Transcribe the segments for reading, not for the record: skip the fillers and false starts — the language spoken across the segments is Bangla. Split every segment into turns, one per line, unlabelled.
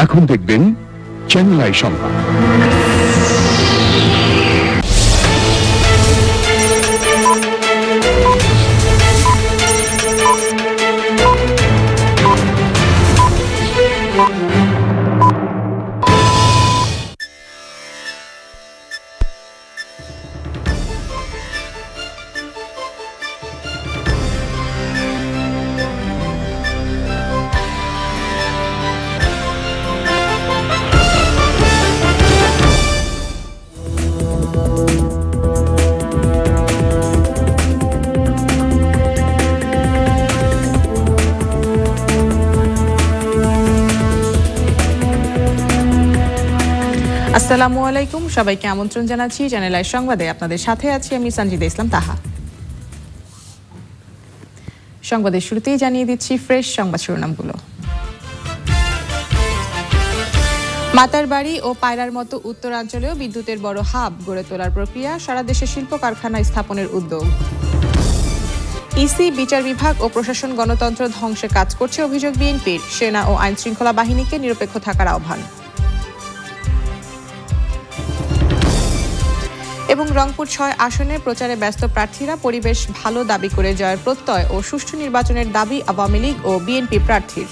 এখন দেখবেন চ্যানেল আই সংবাদ।
আসসালামু আলাইকুম, সবাইকে আমন্ত্রণ জানাচ্ছি চ্যানেল আই সংবাদে। আপনাদের সাথে আছি আমি সঞ্জিদা ইসলাম তাহা। সংবাদের শুরুতেই জানিয়ে দিচ্ছি ফ্রেশ সংবাদ শিরোনামগুলো। মাতারবাড়ি ও পায়রার মতো উত্তরাঞ্চলেও বিদ্যুতের বড় হাব গড়ে তোলার প্রক্রিয়া, সারা দেশে শিল্প কারখানা স্থাপনের উদ্যোগ। ইসি, বিচার বিভাগ ও প্রশাসন গণতন্ত্র ধ্বংসে কাজ করছে অভিযোগ বিএনপির, সেনা ও আইন শৃঙ্খলা বাহিনীকে নিরপেক্ষ থাকার আহ্বান। এবং রংপুর ৬ আসনে প্রচারে ব্যস্ত প্রার্থীরা, পরিবেশ ভালো দাবি করে জয়ের প্রত্যয় ও সুষ্ঠু নির্বাচনের দাবি আওয়ামী লীগ ও বিএনপি প্রার্থীর।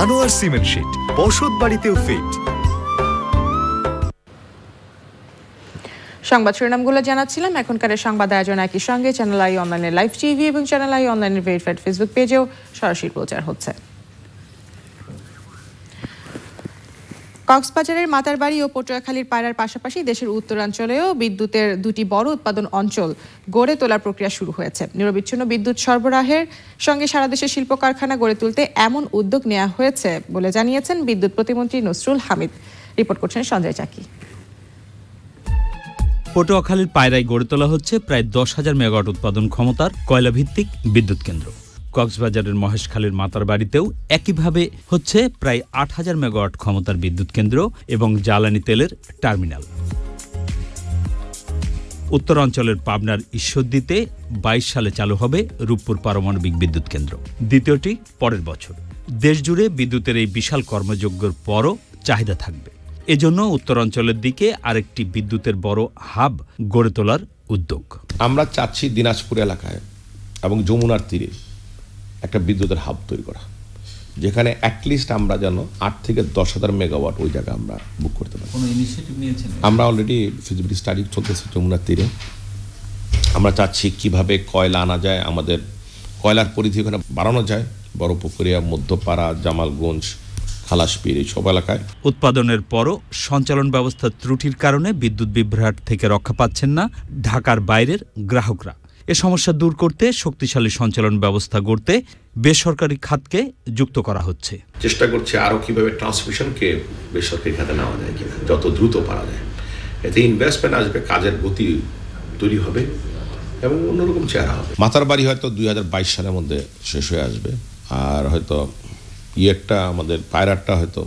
আনোয়ার সিমেন্ট শীট বসত বাড়িতেও ফিট।
সংবাদ শিরোনামগুলো জানাচ্ছিলাম। এখনকার সংবাদ আয়োজন একই সঙ্গে চ্যানেল আই অনলাইনের লাইভ টিভি এবং চ্যানেল আই অনলাইনের ভেরিফাইড ফেসবুক পেজেও সরাসরি প্রচার হচ্ছে। কক্সবাজারের মাতারবাড়ি ও পটুয়াখালীর পায়রার পাশাপাশি দেশের উত্তরাঞ্চলেও বিদ্যুতের দুটি বড় উৎপাদন অঞ্চল গড়ে তোলার প্রক্রিয়া শুরু হয়েছে। নিরবিচ্ছিন্ন বিদ্যুৎ সরবরাহের সঙ্গে সারা দেশে শিল্প কারখানা গড়ে তুলতে এমন উদ্যোগ নেওয়া হয়েছে বলে জানিয়েছেন বিদ্যুৎ প্রতিমন্ত্রী নসরুল হামিদ। রিপোর্ট করছেন সঞ্জয় চাকি।
পটুয়াখালীর পায়রায় গড়ে তোলা হচ্ছে প্রায় 10,000 মেগাওয়াট উৎপাদন ক্ষমতার কয়লাভিত্তিক বিদ্যুৎ কেন্দ্র। কক্সবাজারের মহেশখালীর মাতারবাড়িতেও একইভাবে হচ্ছে প্রায় 8,000 মেগাওয়াট ক্ষমতার বিদ্যুৎ কেন্দ্র এবং জ্বালানি তেলের টার্মিনাল। উত্তরাঞ্চলের পাবনার ঈশ্বরদীতে 22 সালে চালু হবে রূপপুর পারমাণবিক বিদ্যুৎ কেন্দ্র, দ্বিতীয়টি পরের বছর। দেশজুড়ে বিদ্যুতের এই বিশাল কর্মযজ্ঞের পরও চাহিদা থাকবে, এজন্য উত্তরাঞ্চলের দিকে আরেকটি বিদ্যুতের বড় হাব গড়ে তোলার উদ্যোগ।
আমরা চাচ্ছি দিনাজপুর এলাকায় এবং যমুনার তীরে একটা বিদ্যুতের হাব তৈরি করা, যেখানে অ্যাটলিস্ট আমরা যেন 8 থেকে 10,000 মেগাওয়াট ওই জায়গা আমরা বুক করতে পারি। আমরা অলরেডি ফিজিবিলিটি স্টাডি চলতেছে যমুনার তীরে। আমরা চাচ্ছি কিভাবে কয়লা আনা যায়, আমাদের কয়লার পরিধি ওখানে বাড়ানো যায়। বড়পুকুরিয়া, মধ্যপাড়া, জামালগঞ্জ, খালাসপীর এই সব এলাকায়।
উৎপাদনের পরও সঞ্চালন ব্যবস্থার ত্রুটির কারণে বিদ্যুৎ বিভ্রাট থেকে রক্ষা পাচ্ছেন না ঢাকার বাইরের গ্রাহকরা। এ সমস্যা দূর করতে শক্তিশালী সঞ্চালন ব্যবস্থা গড়তে বেসরকারি খাতকে যুক্ত করা হচ্ছে।
চেষ্টা করছে আরও কিভাবে ট্রান্সমিশনকে বেসরকারি খাতে নেওয়া যায় কিনা, যত দ্রুত পারা যায়। এতে ইনভেস্টমেন্ট আসবে, কাজের গতি তৈরি হবে এবং অন্যরকম চেহারা হবে। মাতারবাড়ি হয়তো 2022 সালের মধ্যে শেষ হয়ে আসবে, আর হয়তো ইয়েরটা আমাদের পায়রারটা হয়তো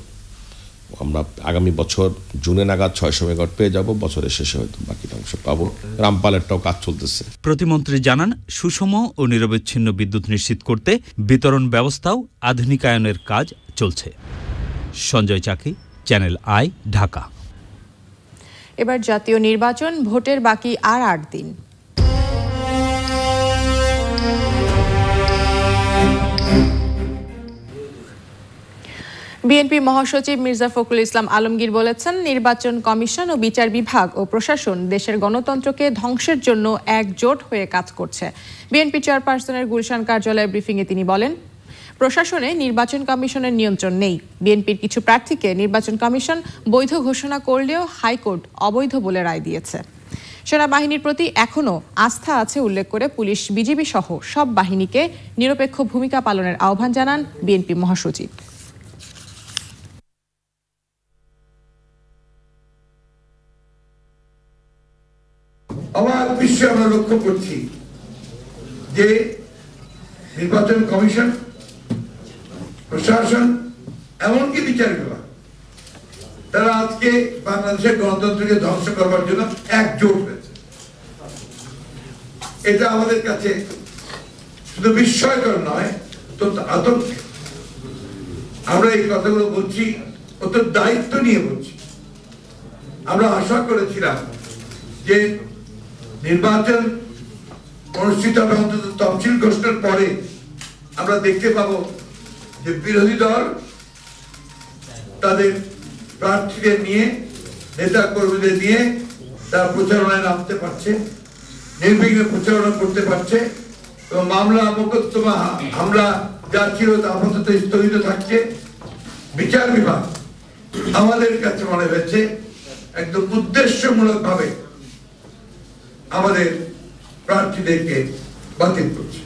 আমরা আগামী বছর জুনে নাগাদ 600 মেগাওয়াট পেয়ে যাব, বছরের শেষে হয়তো বাকিটা অংশ পাবো। রামপালেরটাও কাজ চলতেছে।
প্রতিমন্ত্রী জানান, সুষম ও নিরবচ্ছিন্ন বিদ্যুৎ নিশ্চিত করতে বিতরণ ব্যবস্থাও আধুনিকায়নের কাজ চলছে। সঞ্জয় চাকি, চ্যানেল আই, ঢাকা।
এবার জাতীয় নির্বাচন, ভোটের বাকি আর 8 দিন। বিএনপি মহাসচিব মির্জা ফখরুল ইসলাম আলমগীর বলেছেন, নির্বাচন কমিশন ও বিচার বিভাগ ও প্রশাসন দেশের গণতন্ত্রকে ধ্বংসের জন্য একজোট হয়ে কাজ করছে। বিএনপি চেয়ারপারসনের গুলশান কার্যালয়ে ব্রিফিংয়ে তিনি বলেন, প্রশাসনে নির্বাচন কমিশনের নিয়ন্ত্রণ নেই। বিএনপির কিছু প্রার্থীকে নির্বাচন কমিশন বৈধ ঘোষণা করলেও হাইকোর্ট অবৈধ বলে রায় দিয়েছে। সেনাবাহিনীর প্রতি এখনও আস্থা আছে উল্লেখ করে পুলিশ, বিজিবি সহ সব বাহিনীকে নিরপেক্ষ ভূমিকা পালনের আহ্বান জানান বিএনপি মহাসচিব।
আমার বিশ্বে আমরা লক্ষ্য করছি যে নির্বাচন কমিশন, প্রশাসন, এমনকি বিচার বিভাগ, তারা আজকে বাংলাদেশের গণতন্ত্রকে ধ্বংস করবার জন্য একজোট হয়েছে। এটা আমাদের কাছে শুধু বিস্ময়কর নয়, অত্যন্ত আতঙ্কের। আমরা এই কথাগুলো বলছি অত্যন্ত দায়িত্ব নিয়ে বলছি। আমরা আশা করেছিলাম যে নির্বাচন অনুষ্ঠিত হবে অন্তত তফসিল ঘোষণার পরে আমরা দেখতে পাবো যে বিরোধী দল তাদের প্রার্থীদের নিয়ে, নেতা কর্মীদের নিয়ে তারা প্রচারণায় নামতে পারছে, নির্বিঘ্নে প্রচারণা করতে পারছে, এবং মামলা মোকদ্দমা হামলা যা ছিল তা আপাতত স্থগিত থাকছে। বিচার বিভাগ আমাদের কাছে মনে হয়েছে একদম উদ্দেশ্যমূলক ভাবে আমাদের প্রার্থীদেরকে বাতিল করছে।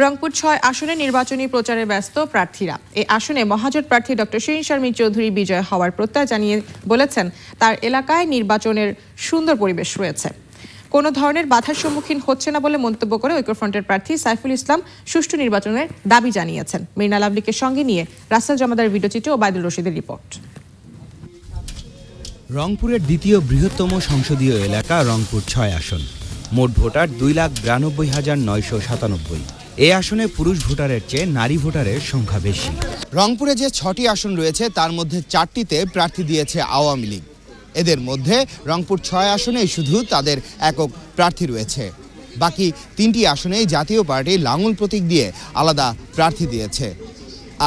রংপুর ৬ আসনে নির্বাচনী প্রচারে ব্যস্ত প্রার্থীরা। এই আসনে মহাজোট প্রার্থী ডক্টর শিরীন শারমিন চৌধুরী বিজয় হওয়ার প্রত্যয় জানিয়ে বলেছেন তার এলাকায় নির্বাচনের সুন্দর পরিবেশ রয়েছে, কোনো ধরনের বাধার সম্মুখীন হচ্ছে না বলে মন্তব্য করে ঐক্যফ্রন্টের প্রার্থী সাইফুল ইসলাম সুষ্ঠু নির্বাচনের দাবি জানিয়েছেন। মৃণাল লাভলিকে সঙ্গে নিয়ে রাসেল জমাদার ভিডিওচিত্র ও বাইদুল রশিদের রিপোর্ট।
রংপুরের দ্বিতীয় বৃহত্তম সংসদীয় এলাকা রংপুর ৬ আসন, মোট ভোটার 2,92,997। এই আসনে পুরুষ ভোটারের চেয়ে নারী ভোটারের সংখ্যা বেশি। রংপুরে যে 6টি আসন রয়েছে তার মধ্যে 4টিতে প্রার্থী দিয়েছে আওয়ামী লীগ। এদের মধ্যে রংপুর 6 আসনেই শুধু তাদের একক প্রার্থী রয়েছে, বাকি 3টি আসনেই জাতীয় পার্টি লাঙল প্রতীক দিয়ে আলাদা প্রার্থী দিয়েছে।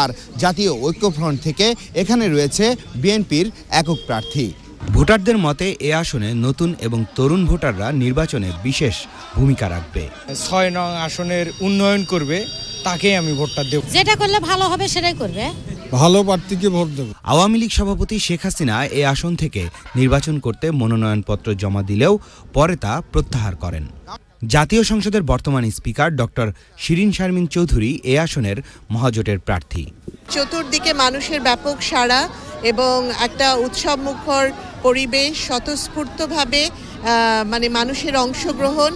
আর জাতীয় ঐক্যফ্রন্ট থেকে এখানে রয়েছে বিএনপির একক প্রার্থী। ভোটারদের মতে এ আসনে নতুন এবং তরুণ ভোটাররা নির্বাচনে বিশেষ ভূমিকা রাখবে।
6 নং আসনের উন্নয়ন করবে, তাকেই আমি ভোটটা দেব।
যেটা করলে ভালো হবে সেটাই করবে,
ভালো প্রার্থীকে ভোট দেব।
আওয়ামী লীগ সভাপতি শেখ হাসিনা এ আসন থেকে নির্বাচন করতে মনোনয়নপত্র জমা দিলেও পরে তা প্রত্যাহার করেন। জাতীয় সংসদের বর্তমান স্পিকার ডক্টর শিরীন শারমিন চৌধুরী এ আসনের মহাজোটের প্রার্থী।
চতুর্দিকে মানুষের ব্যাপক সাড়া এবং একটা উৎসবমুখর পরিবেশ, স্বতঃস্ফূর্তভাবে মানে মানুষের অংশগ্রহণ,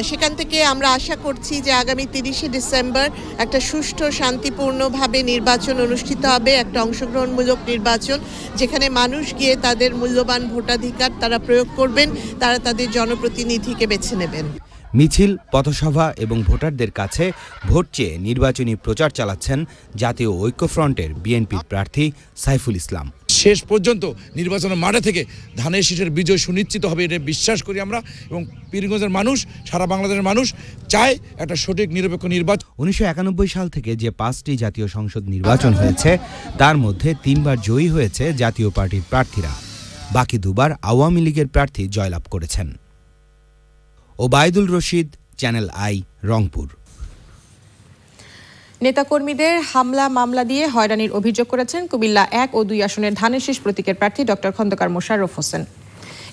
সেখান থেকে আমরা আশা করছি যে আগামী 30শে ডিসেম্বর একটা সুষ্ঠু শান্তিপূর্ণভাবে নির্বাচন অনুষ্ঠিত হবে, একটা অংশগ্রহণমূলক নির্বাচন যেখানে মানুষ গিয়ে তাদের মূল্যবান ভোটাধিকার তারা প্রয়োগ করবেন, তারা তাদের জনপ্রতিনিধিকে বেছে নেবেন।
মিছিল, পথসভা এবং ভোটারদের কাছে ভোট চেয়ে নির্বাচনী প্রচার চালাচ্ছেন জাতীয় ঐক্যফ্রন্টের বিএনপির প্রার্থী সাইফুল ইসলাম।
শেষ পর্যন্ত নির্বাচনের মাঠে থেকে ধানের শীষের বিজয় সুনিশ্চিত হবে এটা বিশ্বাস করি আমরা, এবং পীরগঞ্জের মানুষ, সারা বাংলাদেশের মানুষ চায় একটা সঠিক নিরপেক্ষ নির্বাচন।
1991 সাল থেকে যে 5টি জাতীয় সংসদ নির্বাচন হয়েছে তার মধ্যে 3বার জয়ী হয়েছে জাতীয় পার্টির প্রার্থীরা, বাকি 2বার আওয়ামী লীগের প্রার্থী জয়লাভ করেছেন। বাইদুল রশিদ, চ্যানেল আই, রংপুর।
নেতাকর্মীদের হামলা মামলা দিয়ে হয়রানির অভিযোগ করেছেন কুমিল্লা 1 ও 2 আসনের ধানের শীষ প্রতীকের প্রার্থী ডক্টর খন্দকার মোশাররফ হোসেন।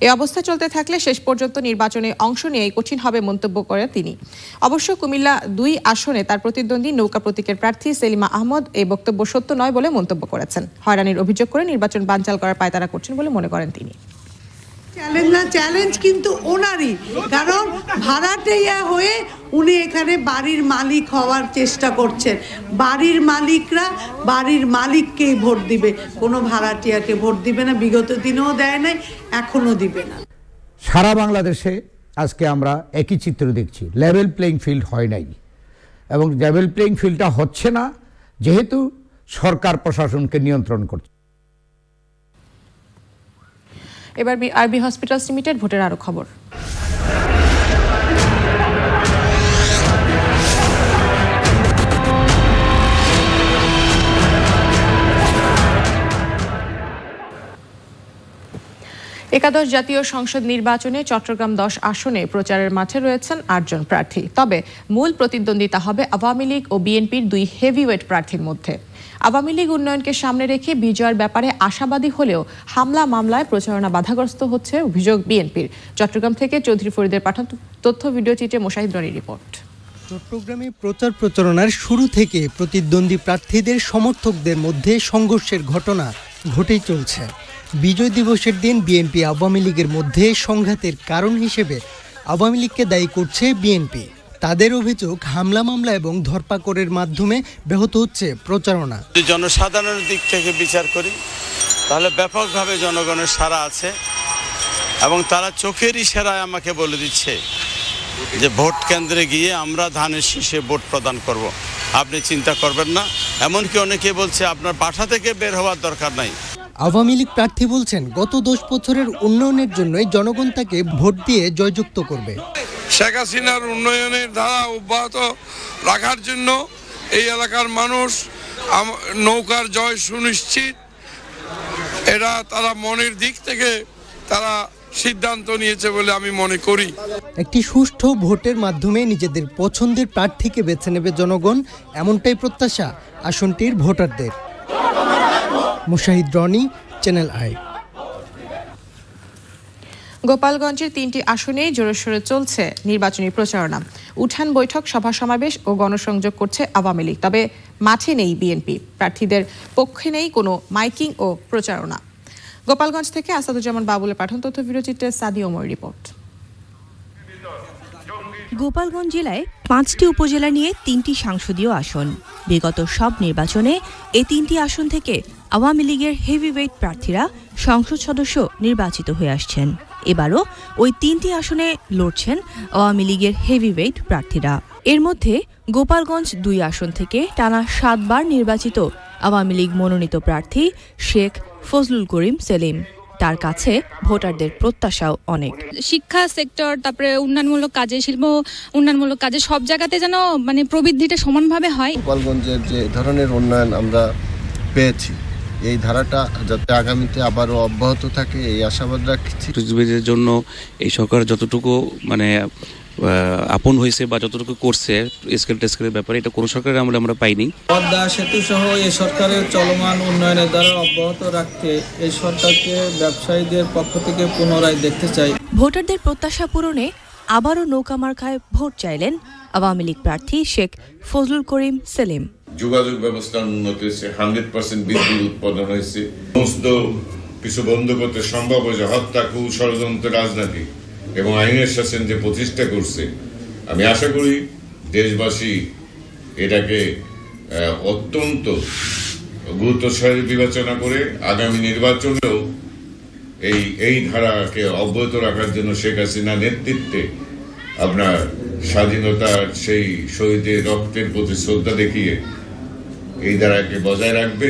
এই অবস্থা চলতে থাকলে শেষ পর্যন্ত নির্বাচনে অংশ নিয়ে কঠিন হবে মন্তব্য করেন তিনি। অবশ্য কুমিল্লা 2 আসনে তার প্রতিদ্বন্দ্বী নৌকা প্রতীকের প্রার্থী সেলিমা আহমদ এই বক্তব্য সত্য নয় বলে মন্তব্য করেছেন। হয়রানির অভিযোগ করে নির্বাচন বানচাল করার পায়তারা করছেন বলে মনে করেন তিনি।
চ্যালেঞ্জ না, চ্যালেঞ্জ কিন্তু ওনারই, কারণ ভাড়াটিয়া হয়ে উনি এখানে বাড়ির মালিক হওয়ার চেষ্টা করছেন। বাড়ির মালিকরা বাড়ির মালিককেই ভোট দিবে, কোনো ভাড়াটিয়াকে ভোট দিবে না। বিগত দিনেও দেয় নাই, এখনো দিবে না।
সারা বাংলাদেশে আজকে আমরা একই চিত্র দেখছি, লেভেল প্লেইং ফিল্ড হয় নাই, এবং লেভেল প্লেইং ফিল্ডটা হচ্ছে না যেহেতু সরকার প্রশাসনকে নিয়ন্ত্রণ করছে।
এবার আরবি হসপিটালস লিমিটেড ভোটের আরো খবর। একাদশ জাতীয় সংসদ নির্বাচনে চট্টগ্রাম 10 আসনে প্রচারের মাঠে রয়েছেন 8 জন প্রার্থী। তবে মূল প্রতিদ্বন্দ্বিতা হবে আওয়ামী লীগ ও বিএনপির 2 হেভিওয়েট প্রার্থীর মধ্যে। আওয়ামী লীগ উন্নয়নকে সামনে রেখে বিজয়ের ব্যাপারে আশাবাদী হলেও হামলা মামলায় প্রচারণা বাধাগ্রস্ত হচ্ছে অভিযোগ বিএনপির। চট্টগ্রাম থেকে চৌধুরী ফরিদের পাঠানো তথ্য ভিডিও চিত্রে মোশাহিদ রনির রিপোর্ট।
চট্টগ্রামে প্রচার প্রচারণার শুরু থেকে প্রতিদ্বন্দ্বী প্রার্থীদের সমর্থকদের মধ্যে সংঘর্ষের ঘটনা ঘটেই চলছে। বিজয় দিবসের দিন বিএনপি আওয়ামী লীগের মধ্যে সংঘাতের কারণ হিসেবে আওয়ামী লীগকে দায়ী করছে বিএনপি। তাদের অভিযোগ হামলা মামলা এবং ধরপাকড়ের মাধ্যমে ব্যাহত হচ্ছে প্রচারণা।
যদি জনসাধারণের দিক থেকে বিচার করি তাহলে ব্যাপকভাবে জনগণের সাড়া আছে এবং তারা চোখের ইশারায় আমাকে বলে দিচ্ছে যে ভোট কেন্দ্রে গিয়ে আমরা ধানের শীষে ভোট প্রদান করব, আপনি চিন্তা করবেন না। এমনকি অনেকে বলছে আপনার বাসা থেকে বের হওয়ার দরকার নাই।
আওয়ামী লীগ প্রার্থী বলছেন গত 10 বছরের উন্নয়নের জন্যই জনগণ তাকে ভোট দিয়ে জয়যুক্ত করবে।
শেখ হাসিনার উন্নয়নের ধারা অব্যাহত রাখার জন্য এই এলাকার মানুষ নৌকার জয় সুনিশ্চিত, এরা তারা মনের দিক থেকে তারা সিদ্ধান্ত নিয়েছে বলে আমি মনে করি।
একটি সুষ্ঠু ভোটের মাধ্যমে নিজেদের পছন্দের প্রার্থীকে বেছে নেবে জনগণ, এমনটাই প্রত্যাশা আসনটির ভোটারদের। মুশাহিদ রনি, চ্যানেল আই।
গোপালগঞ্জের 3টি আসনেই জোরেশোরে চলছে নির্বাচনী প্রচারণা। উঠান বৈঠক, সভা সমাবেশ ও গণসংযোগ করছে আওয়ামী লীগ, তবে মাঠে নেই বিএনপি। প্রার্থীদের পক্ষে নেই কোনো মাইকিং ও প্রচারণা। গোপালগঞ্জ থেকে আসাদুজ্জামান বাবুলের পাঠন তথ্য ভিডিওচিত্রে সাদি ওমর রিপোর্ট।
গোপালগঞ্জ জেলায় 5টি উপজেলা নিয়ে 3টি সংসদীয় আসন। বিগত সব নির্বাচনে এই 3টি আসন থেকে আওয়ামী লীগের হেভিওয়েট প্রার্থীরা সংসদ সদস্য নির্বাচিত হয়ে আসছেন। এবারও ওই 3টি আসনে লড়ছেন আওয়ামী লীগের হেভিওয়েট প্রার্থীরা। এর মধ্যে গোপালগঞ্জ 2 আসন থেকে টানা 7 বার নির্বাচিত আওয়ামী লীগ মনোনীত প্রার্থী শেখ ফজলুল করিম সেলিম। তার কাছে ভোটারদের প্রত্যাশাও অনেক।
শিক্ষা সেক্টর, তারপরে উন্নয়নমূলক কাজে, শিল্প উন্নয়নমূলক কাজে সব জায়গাতে যেন প্রবৃদ্ধিটা সমানভাবে হয়।
গোপালগঞ্জের যে ধরনের উন্নয়ন আমরা পেয়েছি, এই ধারাটা যাতে আগামীতে আবারও অব্যাহত থাকে এই আশাবাদ রাখছি।
পৃথিবীর জন্য এই সরকার যতটুকু আপন হয়েছে বা যতটুকু করছে স্কেল টেস্কেলের ব্যাপারে, এটা কোনো সরকারের আমলে আমরা পাইনি।
পদ্মা সেতু সহ এই সরকারের চলমান উন্নয়নের দ্বারা অব্যাহত রাখতে এই সরকারকে ব্যবসায়ীদের পক্ষ থেকে পুনরায় দেখতে চাই।
ভোটারদের প্রত্যাশা পূরণে আবারও নৌকা মার্কায় ভোট চাইলেন আওয়ামী লীগ প্রার্থী শেখ ফজলুল করিম সেলিম।
যোগাযোগ ব্যবস্থার উন্নতি হয়েছে, 100% বিদ্যুৎ উৎপাদন হয়েছে, সমস্ত কিছু বন্ধ করতে সম্ভব হয়েছে। হত্যা, খুন, ষড়যন্ত্র, রাজনীতি এবং আইনের শাসন যে প্রতিষ্ঠা করছে, আমি আশা করি দেশবাসী এটাকে অত্যন্ত গুরুত্বের সাথে বিবেচনা করে আগামী নির্বাচনেও এই ধারাকে অব্যাহত রাখার জন্য শেখ হাসিনা নেতৃত্বে আপনার স্বাধীনতার সেই শহীদের রক্তের প্রতি শ্রদ্ধা দেখিয়ে এই ধারাকে বজায় রাখবে।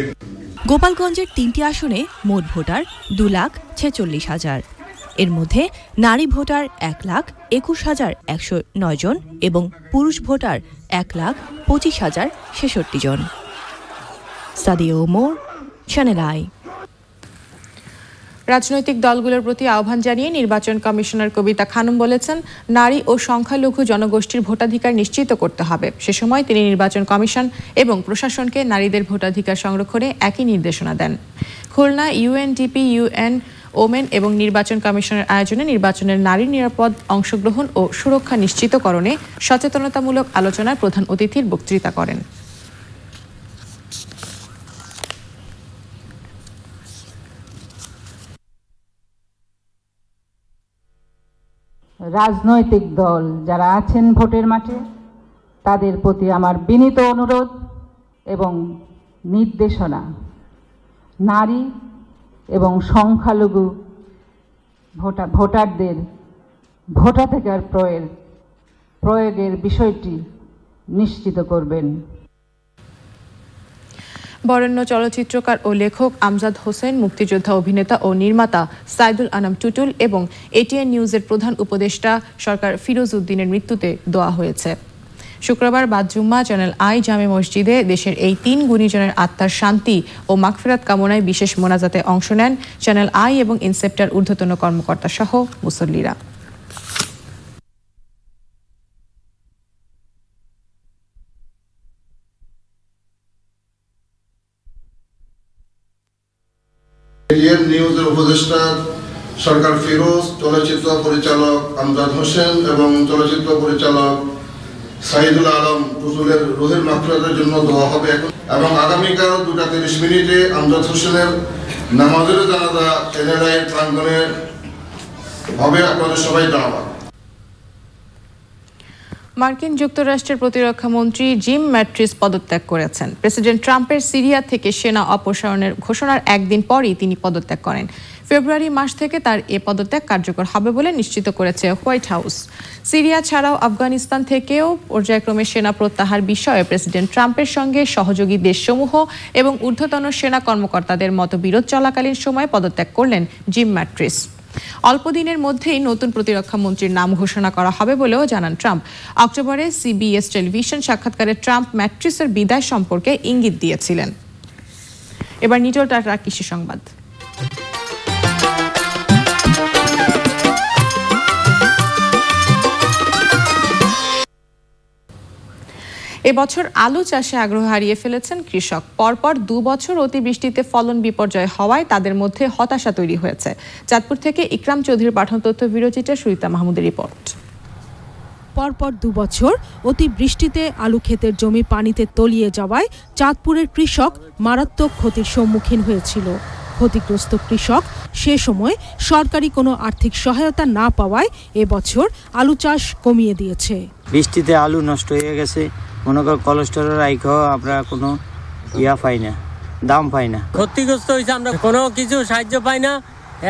গোপালগঞ্জের 3টি আসনে মোট ভোটার 2,46,000। এর মধ্যে নারী ভোটার 1,21,109 জন এবং পুরুষ ভোটার 1,25,066 জন। Sadia Omar, channel I.
রাজনৈতিক দলগুলোর প্রতি আহ্বান জানিয়ে নির্বাচন কমিশনার কবিতা খানম বলেছেন, নারী ও সংখ্যালঘু জনগোষ্ঠীর ভোটাধিকার নিশ্চিত করতে হবে। সে সময় তিনি নির্বাচন কমিশন এবং প্রশাসনকে নারীদের ভোটাধিকার সংরক্ষণে একই নির্দেশনা দেন। খুলনা ইউএনডিপি, ইউএন ওমেন এবং নির্বাচন কমিশনের আয়োজনে নির্বাচনের নারীর নিরাপদ অংশগ্রহণ ও সুরক্ষা নিশ্চিতকরণে সচেতনতামূলক আলোচনায় প্রধান অতিথির বক্তৃতা করেন।
রাজনৈতিক দল যারা আছেন ভোটের মাঠে, তাদের প্রতি আমার বিনীত অনুরোধ এবং নির্দেশনা, নারী এবং সংখ্যালঘু ভোটারদের ভোটাধিকার প্রয়োগের বিষয়টি নিশ্চিত করবেন।
বরেণ্য চলচ্চিত্রকার ও লেখক আমজাদ হোসেন, মুক্তিযোদ্ধা, অভিনেতা ও নির্মাতা সাইদুল আনাম টুটুল এবং এটিএন নিউজের প্রধান উপদেষ্টা সরকার ফিরোজ উদ্দিনের মৃত্যুতে দোয়া হয়েছে। শুক্রবার বাদ জুম্মা চ্যানেল আই জামে মসজিদে দেশের এই 3 গুণীজনের আত্মার শান্তি ও মাগফিরাত কামনায় বিশেষ মোনাজাতে অংশ নেন চ্যানেল আই এবং ইনসেপ্টার ঊর্ধ্বতন কর্মকর্তা সহ মুসল্লিরা।
এটিএন নিউজের উপদেষ্টা সরকার ফিরোজ, চলচ্চিত্র পরিচালক আমজাদ হোসেন এবং চলচ্চিত্র পরিচালক সাইদুল আলম টুটুলের রুহের মাগফিরাতের জন্য দোয়া হবে এবং আগামীকাল 2:30 মিনিটে আমজাদ হোসেনের নামাজের জানাজা চ্যানেল আই প্রাঙ্গণে হবে। আপনাদের সবাই দাওয়াত।
মার্কিন যুক্তরাষ্ট্রের প্রতিরক্ষা মন্ত্রী জিম ম্যাট্রিস পদত্যাগ করেছেন। প্রেসিডেন্ট ট্রাম্পের সিরিয়া থেকে সেনা অপসারণের ঘোষণার একদিন পরই তিনি পদত্যাগ করেন। ফেব্রুয়ারি মাস থেকে তার এ পদত্যাগ কার্যকর হবে বলে নিশ্চিত করেছে হোয়াইট হাউস। সিরিয়া ছাড়াও আফগানিস্তান থেকেও পর্যায়ক্রমে সেনা প্রত্যাহার বিষয়ে প্রেসিডেন্ট ট্রাম্পের সঙ্গে সহযোগী দেশসমূহ এবং ঊর্ধ্বতন সেনা কর্মকর্তাদের মতবিরোধ চলাকালীন সময়ে পদত্যাগ করলেন জিম ম্যাট্রিস। অল্প দিনের মধ্যেই নতুন প্রতিরক্ষা মন্ত্রীর নাম ঘোষণা করা হবে বলেও জানান ট্রাম্প। অক্টোবরে সিবিএস টেলিভিশন সাক্ষাৎকারে ট্রাম্প ম্যাট্রিসের বিদায় সম্পর্কে ইঙ্গিত দিয়েছিলেন। এবার নিটল টাটা কৃষি সংবাদ। এবছর আলু চাষে আগ্রহ হারিয়ে ফেলেছেন কৃষক। পরপর 2 বছর অতিবৃষ্টিতে ফলন বিপর্যয় হওয়ায় তাদের মধ্যে হতাশা তৈরি হয়েছে। চাঁদপুর থেকে ইকরাম চৌধুরীর পাঠানো তথ্য বিরোচিতা সুরিতা মাহমুদের রিপোর্ট।
পরপর 2 বছর অতিবৃষ্টিতে আলু ক্ষেতের জমি পানিতে তলিয়ে যাওয়ায় চাঁদপুরের কৃষক মারাত্মক ক্ষতির সম্মুখীন হয়েছিল। ক্ষতিগ্রস্ত কৃষক সে সময় সরকারি কোনো আর্থিক সহায়তা না পাওয়ায় এবছর আলু চাষ কমিয়ে দিয়েছে।
বৃষ্টিতে আলু নষ্ট হয়ে গেছে, মনে কর কোলেস্টেরল রাইখো আমরা কোনো পাই না, দাম পাই না।
ক্ষতিগ্রস্ত হয়েছে, আমরা কোনো কিছু সাহায্য পাই না।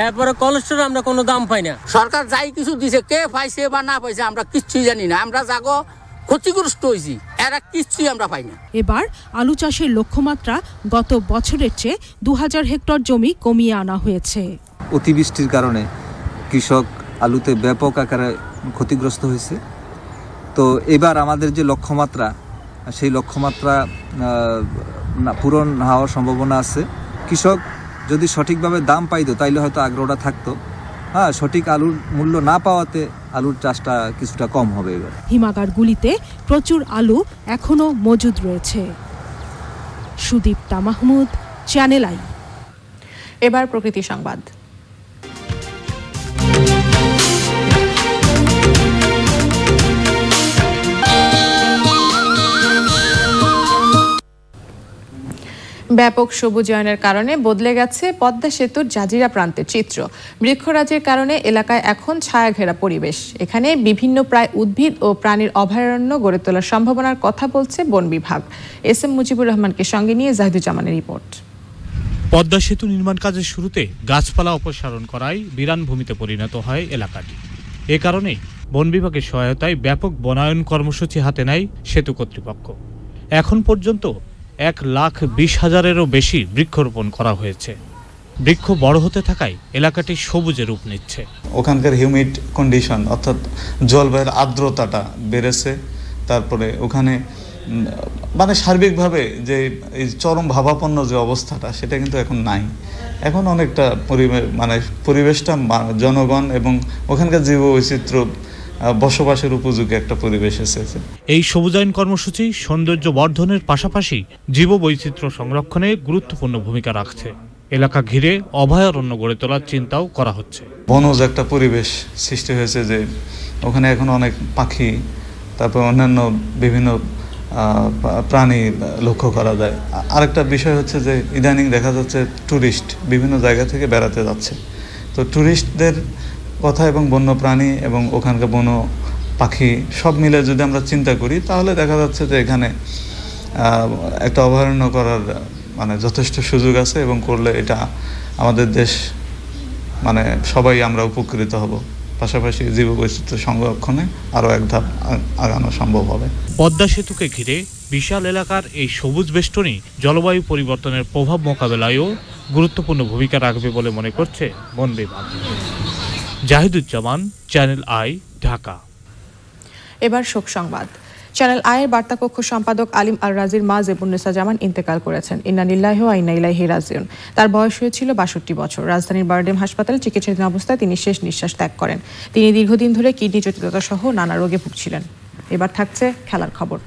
এরপরে কোলেস্টেরল আমরা কোনো দাম পাই না।
সরকার যাই কিছু দিছে, কে পাইছে বা না পাইছে আমরা কিচ্ছুই জানি না। আমরা যাগো ক্ষতিগ্রস্ত হয়েছি, এরা কিচ্ছুই আমরা পাই না।
এবার আলু চাষের লক্ষ্যমাত্রা গত বছরের চেয়ে 2000 হেক্টর জমি কমিয়ে আনা হয়েছে।
অতিবৃষ্টির কারণে কৃষক আলুতে ব্যাপক আকারে ক্ষতিগ্রস্ত হয়েছে। তো এবার আমাদের যে লক্ষ্যমাত্রা, সেই লক্ষ্যমাত্রা পূরণ হওয়ার সম্ভাবনা আছে। কৃষক যদি সঠিকভাবে দাম পাইতো তাইলে হয়তো আগ্রহটা থাকতো। সঠিক আলুর মূল্য না পাওয়াতে আলুর চাষটা কিছুটা কম হবে। এবার
হিমাগারগুলিতে প্রচুর আলু এখনো মজুদ রয়েছে। Sudipta Mahmud, channel I.
এবার প্রকৃতি সংবাদ। ব্যাপক সবুজায়নের কারণে বদলে গেছে পদ্মা সেতুর জাজিরা প্রান্তের চিত্র। বৃক্ষরাজির কারণে এলাকায় এখন ছায়া ঘেরা পরিবেশ। এখানে বিভিন্ন প্রায় উদ্ভিদ ও প্রাণীর অভয়ারণ্য গড়ে তোলার সম্ভাবনার কথা বলছে বন বিভাগ। এস এম মুজিবুর রহমানকে সঙ্গে নিয়ে জাহিদুজ্জামানের রিপোর্ট।
পদ্মা সেতু নির্মাণ কাজের শুরুতে গাছপালা অপসারণ করায় বিরান ভূমিতে পরিণত হয় এলাকাটি। এ কারণে বন বিভাগের সহায়তায় ব্যাপক বনায়ন কর্মসূচি হাতে নেয় সেতু কর্তৃপক্ষ। এখন পর্যন্ত 1,20,000-এরও বেশি বৃক্ষরোপণ করা হয়েছে। বৃক্ষ বড় হতে থাকায় এলাকাটি সবুজে রূপ নিচ্ছে।
ওখানকার হিউমিড কন্ডিশন অর্থাৎ জলবায়ুর আর্দ্রতাটা বেড়েছে। তারপরে ওখানে মানে সার্বিকভাবে যে এই চরম ভাবাপন্ন যে অবস্থাটা, সেটা কিন্তু এখন নাই। এখন অনেকটা পরিবেশটা জনগণ এবং ওখানকার জীববৈচিত্র্য বসবাসের উপযোগী একটা পরিবেশ এসেছে।
এই সবুজায়ন কর্মসূচি সৌন্দর্য বর্ধনের পাশাপাশি জীববৈচিত্র্য সংরক্ষণে গুরুত্বপূর্ণ ভূমিকা রাখছে। এলাকা ঘিরে অভয়ারণ্য গড়ে তোলার চিন্তাও করা হচ্ছে।
বনজ একটা পরিবেশ সৃষ্টি হয়েছে, যে ওখানে এখন অনেক পাখি, তারপর অন্যান্য বিভিন্ন প্রাণী লক্ষ্য করা যায়। আরেকটা বিষয় হচ্ছে যে ইদানিং দেখা যাচ্ছে ট্যুরিস্ট বিভিন্ন জায়গা থেকে বেড়াতে যাচ্ছে। তো ট্যুরিস্টদের কথা এবং বন্যপ্রাণী এবং ওখানকার বন পাখি সব মিলে যদি আমরা চিন্তা করি, তাহলে দেখা যাচ্ছে যে এখানে একটা অভয়ারণ্য করার যথেষ্ট সুযোগ আছে, এবং করলে এটা আমাদের দেশ সবাই আমরা উপকৃত হব। পাশাপাশি জীববৈচিত্র্য সংরক্ষণে আরও এক ধাপ আগানো সম্ভব হবে।
পদ্মা সেতুকে ঘিরে বিশাল এলাকার এই সবুজ বেষ্টনী জলবায়ু পরিবর্তনের প্রভাব মোকাবেলায়ও গুরুত্বপূর্ণ ভূমিকা রাখবে বলে মনে করছে বন বিভাগ। Zahiduzzaman, channel I, Dhaka.
এবার শোক সংবাদ। চ্যানেল আইয়ের বার্তা কক্ষ সম্পাদক আলিম আল রাজির মা জেবুন্নেসা জামান ইন্তেকাল করেছেন। ইন্না লিল্লাহি ওয়া ইন্না ইলাইহি রাজিউন। তার বয়স হয়েছিল 62 বছর। রাজধানীর বারডেম হাসপাতালে চিকিৎসাধীন অবস্থায় তিনি শেষ নিঃশ্বাস ত্যাগ করেন। তিনি দীর্ঘদিন ধরে কিডনি জটিলতা সহ নানা রোগে ভুগছিলেন। এবার থাকছে খেলার খবর।